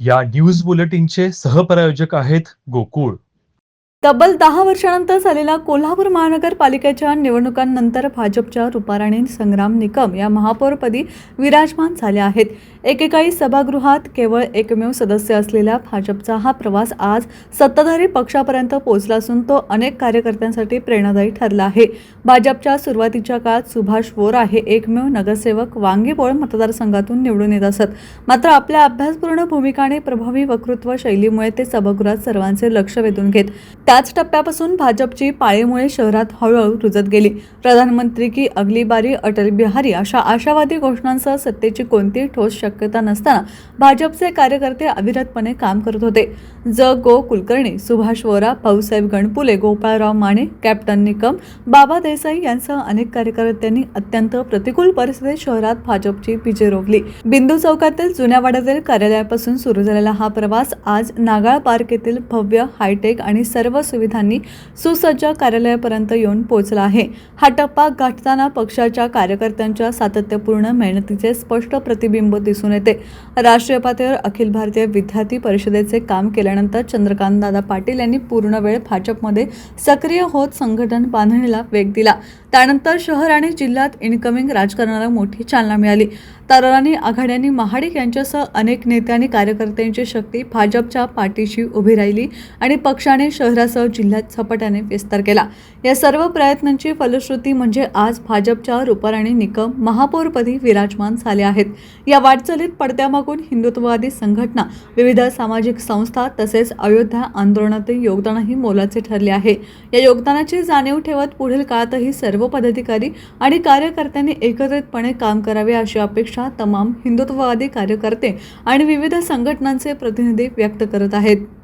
या न्यूज बुलेटिनचे सहप्रायोजक आहेत गोकुळ. तब्बल 10 वर्षांनंतर झालेल्या कोल्हापूर महानगरपालिकेच्या निवडणुकांनंतर भाजपच्या रुपाराणी संग्राम निकम या महापौरपदी विराजमान झाल्या आहेत. एकेकाळी सभागृहात केवळ एकमेव सदस्य असलेल्या भाजपचा हा प्रवास आज सत्ताधारी पक्षापर्यंत पोहोचला असून तो अनेक कार्यकर्त्यांसाठी प्रेरणादायी ठरला आहे. भाजपच्या सुरुवातीच्या काळात सुभाष वोरा हे एकमेव नगरसेवक वांगीबोळ मतदारसंघातून निवडून येत असत. मात्र आपल्या अभ्यासपूर्ण भूमिका आणि प्रभावी वक्तृत्व शैलीमुळे ते सभागृहात सर्वांचे लक्ष वेधून घेत. त्याच टप्प्यापासून भाजपची पाळेमुळे शहरात हळूहळू रुजत गेली. प्रधानमंत्री की अगली बारी अटल बिहारी अशा आशावादी घोषणांसह सत्तेची कोणतीही ठोस शक्यता नसताना भाजपचे कार्यकर्ते अविरतपणे काम करत होते. गो कुलकर्णी, सुभाष वोरा, भाऊसाहेब गणपुले, गोपाळराव माने, कॅप्टन निकम, बाबा देसाई यांसह अनेक कार्यकर्त्यांनी अत्यंत प्रतिकूल परिस्थितीत शहरात भाजपची बीजे रोवली. बिंदू चौकातील जुन्या वाड्यातील कार्यालयापासून सुरू झालेला हा प्रवास आज नागाळ पार्क येथील भव्य, हायटेक आणि सर्व सुविधांनी सुसज्ज कार्यालयापर्यंत येऊन पोहोचला आहे. हा टप्पा गाठताना पक्षाच्या कार्यकर्त्यांच्या सातत्यपूर्ण मेहनतीचे स्पष्ट प्रतिबिंब दिसून येते. राष्ट्रीय पातळीवर अखिल भारतीय विद्यार्थी परिषदेचे काम केल्यानंतर चंद्रकांतदादा पाटील यांनी पूर्ण वेळ भाजपमध्ये सक्रिय होत संघटन बांधणीला वेग दिला. त्यानंतर शहर आणि जिल्ह्यात इनकमिंग राजकारणाला मोठी चालना मिळाली. तरुणांनी आघाड्यांनी महाडिक यांच्यासह अनेक नेते आणि कार्यकर्त्यांची शक्ती भाजपच्या पाठीशी उभी राहिली आणि पक्षाने शहरासह जिल्ह्यात झपाट्याने विस्तार केला. या सर्व प्रयत्नांची फलश्रुती म्हणजे आज भाजपच्या रुपाराणी निकम महापौरपदी विराजमान झाले आहेत. या वाटचालीत पडद्यामागून हिंदुत्ववादी संघटना, विविध सामाजिक संस्था तसेच अयोध्या आंदोलनातील योगदानही मोलाचे ठरले आहे. या योगदानाची जाणीव ठेवत पुढील काळातही सर्व पदाधिकारी आणि कार्यकर्त्यांनी एकत्रितपणे काम करावे अशी अपेक्षा तमाम हिंदुत्ववादी कार्यकर्ते आणि विविध संघटनांचे प्रतिनिधी व्यक्त करत आहेत.